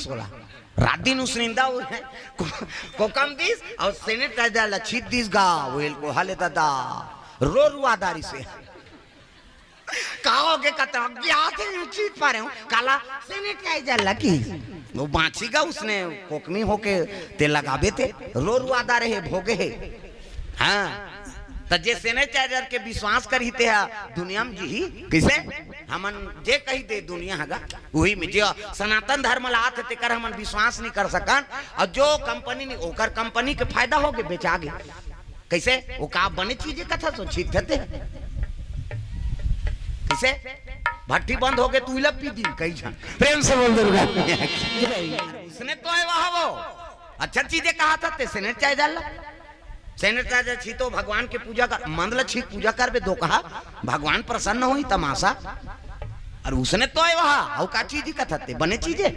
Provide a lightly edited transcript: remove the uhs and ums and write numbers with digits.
सोला रात दिन उस निंदा को कम दिस और सैनिटाइजर ला छीट दिस गा वेल को हाले दादा रो रुआदारी से कहोगे कतरा क्या थे छीट पा रहे हूँ काला सैनिटाइजर लगी वो बाँचीगा उसने कोकमी होके ते लगावे थे रो रुआदा रहे भोगे है हाँ तो जे सैनिटाइजर के विश्वास करी थे दुनिया में जी किसे हमन जे कही दे दुनिया हगा वही में जो सनातन धर्म लात ते कर हमन विश्वास नहीं कर सकन और जो कंपनी नहीं ओकर कंपनी के फायदा होगे बेचागे कैसे वो का बने चीजें कथा सो छीट देते कैसे भट्टी बंद हो गए तू इला पी दी कहीं छन प्रेम से बोल दुर्गा उसने तो है वहां वो अच्छा चीजें कहा था ते सैनिटाइजर सैनिटाइजर छीतो भगवान के पूजा कर मंदल छी पूजा कर बे दो कहा भगवान प्रसन्न हुई तमाशा और उसने तो है वहां और का चीज कथा ते बने चीजें